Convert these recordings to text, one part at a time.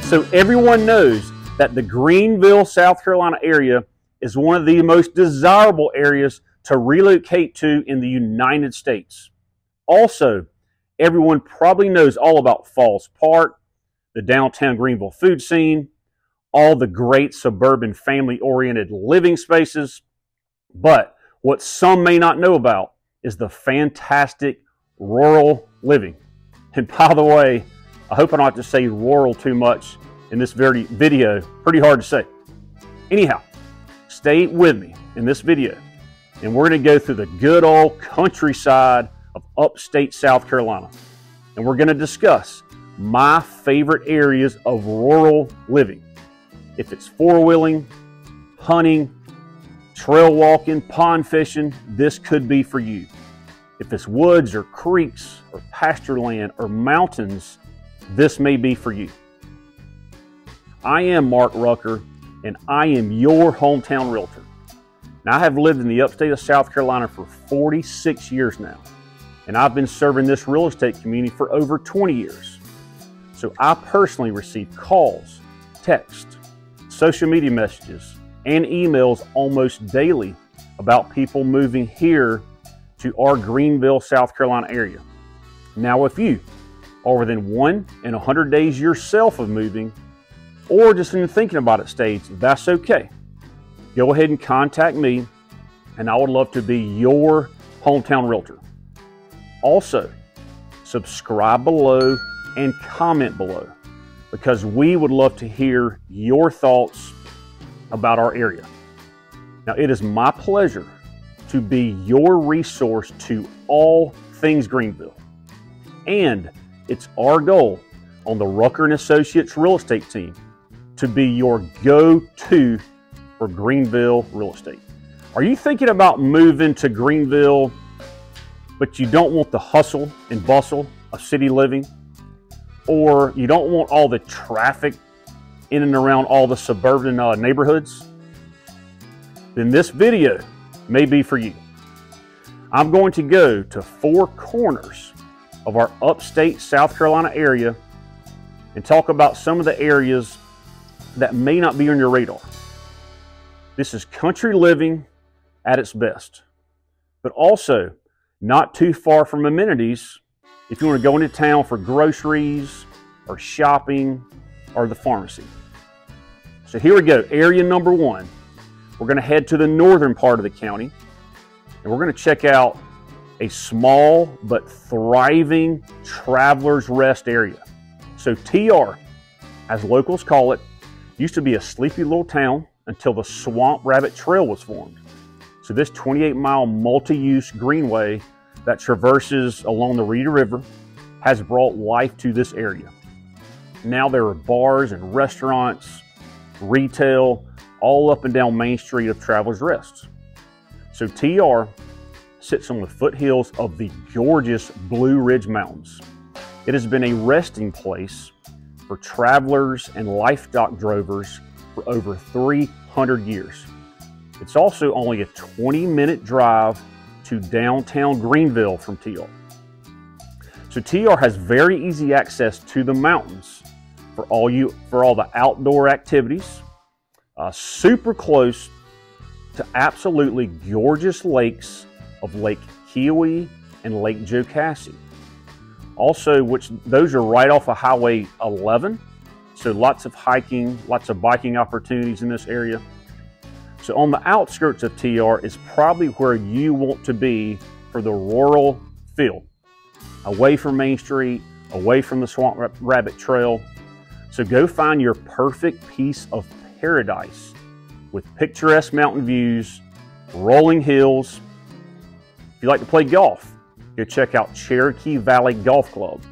So everyone knows that the Greenville, South Carolina area is one of the most desirable areas to relocate to in the United States. Also, everyone probably knows all about Falls Park, the downtown Greenville food scene, all the great suburban family-oriented living spaces. But what some may not know about is the fantastic rural living. And by the way, I hope I don't have to say rural too much in this very video. Pretty hard to say. Anyhow, stay with me in this video, and we're going to go through the good old countryside of upstate South Carolina. And we're going to discuss my favorite areas of rural living. If it's four-wheeling, hunting, trail walking, pond fishing, this could be for you. If it's woods or creeks or pasture land or mountains, this may be for you. I am Mark Rucker, and I am your hometown realtor. Now, I have lived in the upstate of South Carolina for 46 years now, and I've been serving this real estate community for over 20 years. So I personally receive calls, texts, social media messages, and emails almost daily about people moving here to our Greenville, South Carolina area. Now, if you are within 1 and 100 days yourself of moving, or just in the thinking about it stage, that's okay. Go ahead and contact me, and I would love to be your hometown realtor. Also, subscribe below and comment below, because we would love to hear your thoughts about our area. Now, it is my pleasure to be your resource to all things Greenville. And it's our goal on the Rucker & Associates real estate team to be your go-to for Greenville real estate. Are you thinking about moving to Greenville, but you don't want the hustle and bustle of city living? Or you don't want all the traffic in and around all the suburban neighborhoods? Then this video may be for you. I'm going to go to 4 corners of our upstate South Carolina area and talk about some of the areas that may not be on your radar. This is country living at its best, but also not too far from amenities if you want to go into town for groceries or shopping or the pharmacy. So here we go, area number 1. We're going to head to the northern part of the county, and we're going to check out a small but thriving traveler's rest area. So TR, as locals call it, used to be a sleepy little town until the Swamp Rabbit Trail was formed. So this 28-mile multi-use greenway that traverses along the Reedy River has brought life to this area. Now there are bars and restaurants, retail, all up and down Main Street of Travelers Rest. So TR sits on the foothills of the gorgeous Blue Ridge Mountains. It has been a resting place for travelers and livestock drovers for over 300 years. It's also only a 20-minute drive to downtown Greenville from TR. So TR has very easy access to the mountains for all the outdoor activities. Super close to absolutely gorgeous lakes of Lake Kiowee and Lake Jocassee. Also, those are right off of Highway 11. So lots of hiking, lots of biking opportunities in this area. So on the outskirts of TR is probably where you want to be for the rural feel. Away from Main Street, away from the Swamp Rabbit Trail. So go find your perfect piece of paradise with picturesque mountain views, rolling hills. If you like to play golf, go check out Cherokee Valley Golf Club.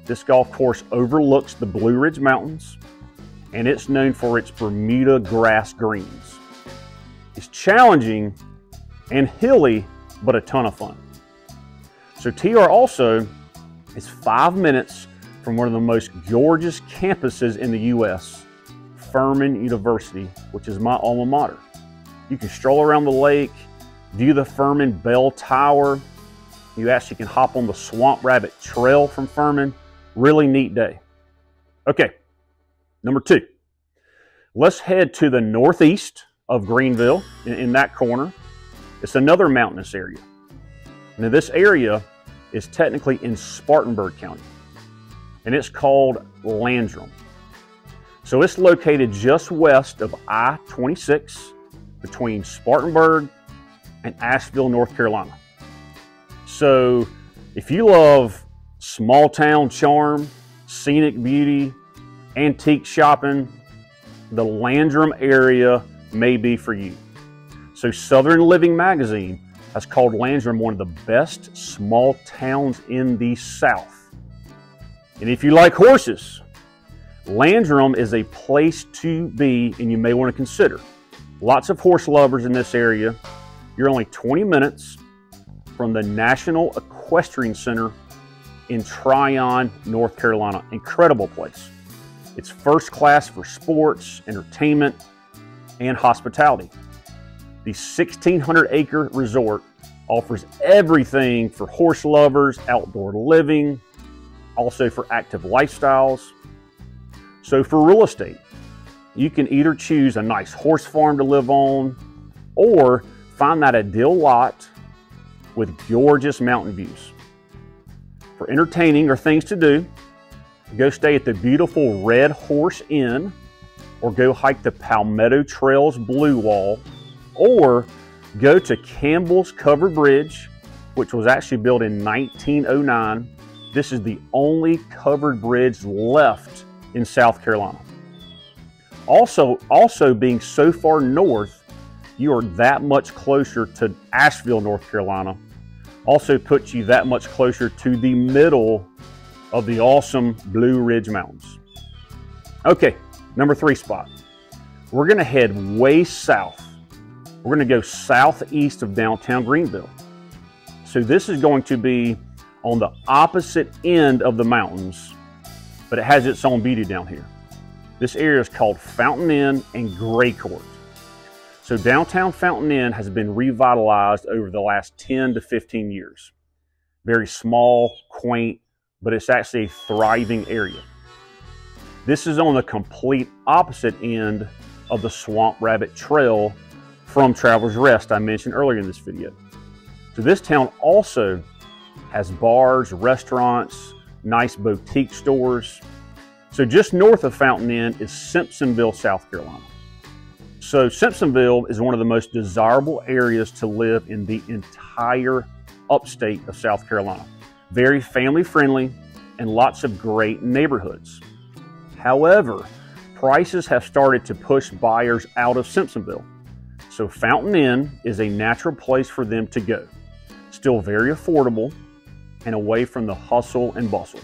This golf course overlooks the Blue Ridge Mountains, and it's known for its Bermuda grass greens. It's challenging and hilly, but a ton of fun. So TR also is 5 minutes from one of the most gorgeous campuses in the U.S., Furman University, which is my alma mater. You can stroll around the lake, view the Furman Bell Tower. You actually can hop on the Swamp Rabbit Trail from Furman. Really neat day. Okay, Number 2, let's head to the northeast of Greenville in that corner. It's another mountainous area. Now this area is technically in Spartanburg County, and it's called Landrum. So it's located just west of I-26 between Spartanburg and Asheville, North Carolina. So if you love small town charm, scenic beauty, antique shopping, the Landrum area may be for you. So Southern Living magazine has called Landrum one of the best small towns in the South. And if you like horses, Landrum is a place to be, and you may want to consider. Lots of horse lovers in this area. You're only 20 minutes from the National Equestrian Center in Tryon, North Carolina. Incredible place. It's first class for sports, entertainment, and hospitality. The 1,600-acre resort offers everything for horse lovers, outdoor living, also for active lifestyles. So for real estate, you can either choose a nice horse farm to live on or find that ideal lot with gorgeous mountain views. For entertaining or things to do, go stay at the beautiful Red Horse Inn, or go hike the Palmetto Trails Blue Wall, or go to Campbell's Covered Bridge, which was actually built in 1909. This is the only covered bridge left in South Carolina. Also being so far north, you are that much closer to Asheville, North Carolina. Also puts you that much closer to the middle of the awesome Blue Ridge Mountains. Okay, number 3 spot. We're gonna head way south. We're gonna go southeast of downtown Greenville. So this is going to be on the opposite end of the mountains, but it has its own beauty down here. This area is called Fountain Inn and Gray Court. So downtown Fountain Inn has been revitalized over the last 10 to 15 years. Very small, quaint, but it's actually a thriving area. This is on the complete opposite end of the Swamp Rabbit Trail from Travelers Rest I mentioned earlier in this video. So this town also has bars, restaurants, nice boutique stores. So just north of Fountain Inn is Simpsonville, South Carolina. So Simpsonville is one of the most desirable areas to live in the entire upstate of South Carolina. Very family friendly and lots of great neighborhoods. However, prices have started to push buyers out of Simpsonville. So Fountain Inn is a natural place for them to go. Still very affordable and away from the hustle and bustle.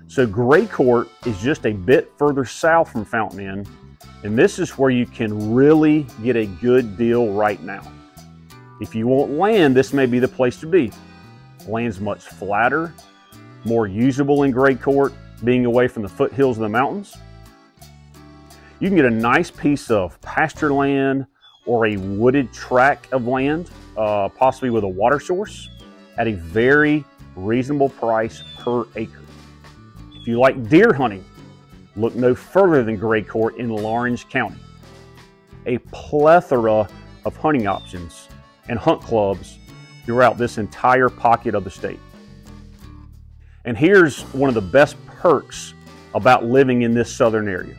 So Gray Court is just a bit further south from Fountain Inn, and this is where you can really get a good deal right now. If you want land, this may be the place to be. Land's much flatter, more usable in Gray Court, being away from the foothills of the mountains. You can get a nice piece of pasture land or a wooded tract of land, possibly with a water source, at a very reasonable price per acre. If you like deer hunting, look no further than Gray Court in Laurens County. A plethora of hunting options and hunt clubs throughout this entire pocket of the state. And here's one of the best perks about living in this southern area.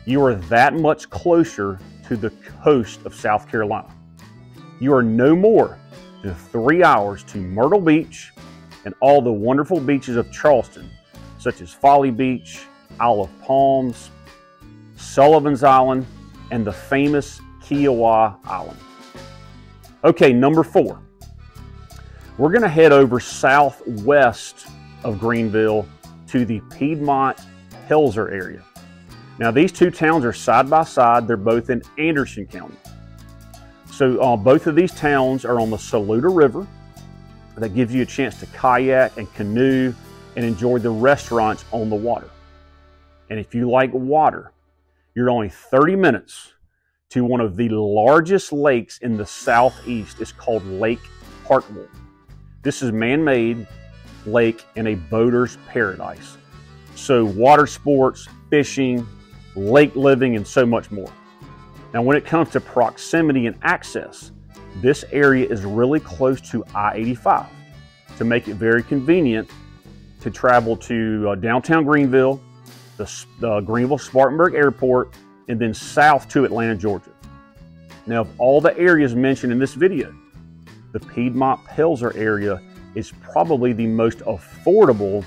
You are that much closer to the coast of South Carolina. You are no more than 3 hours to Myrtle Beach and all the wonderful beaches of Charleston, such as Folly Beach, Isle of Palms, Sullivan's Island, and the famous Kiowa Island. Okay, number 4. We're going to head over southwest of Greenville to the Piedmont-Helzer area. Now, these two towns are side by side. They're both in Anderson County. So both of these towns are on the Saluda River. That gives you a chance to kayak and canoe and enjoy the restaurants on the water. And if you like water, you're only 30 minutes to one of the largest lakes in the southeast. It's called Lake Hartwell. This is man-made lake in a boater's paradise. So water sports, fishing, lake living, and so much more. Now, when it comes to proximity and access, this area is really close to I-85 to make it very convenient to travel to downtown Greenville, the Greenville-Spartanburg Airport, and then south to Atlanta, Georgia. Now, of all the areas mentioned in this video, the Piedmont-Pelzer area is probably the most affordable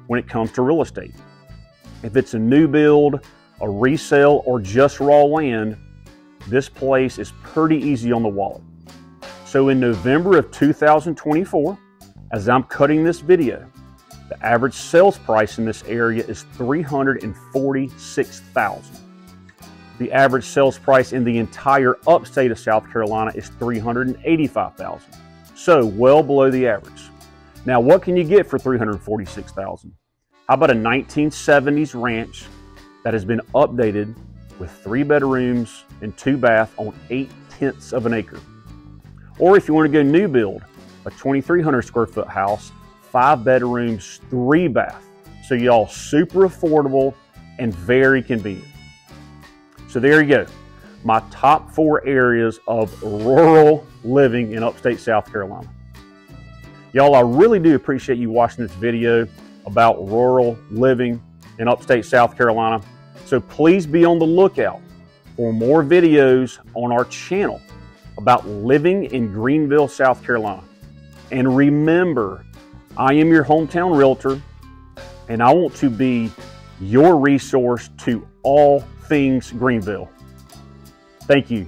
when it comes to real estate. If it's a new build, a resale, or just raw land, this place is pretty easy on the wallet. So in November of 2024, as I'm cutting this video, the average sales price in this area is $346,000. The average sales price in the entire upstate of South Carolina is $385,000. So well below the average. Now, what can you get for $346,000? How about a 1970s ranch that has been updated with 3 bedrooms and 2 baths on 8/10 of an acre? Or if you want to go new build, a 2,300 square foot house, 5 bedrooms, 3 baths. So y'all, super affordable and very convenient. So there you go, my top 4 areas of rural living in upstate South Carolina. Y'all, I really do appreciate you watching this video about rural living in upstate South Carolina. So please be on the lookout for more videos on our channel about living in Greenville, South Carolina. And remember, I am your hometown realtor, and I want to be your resource to all things Greenville. Thank you.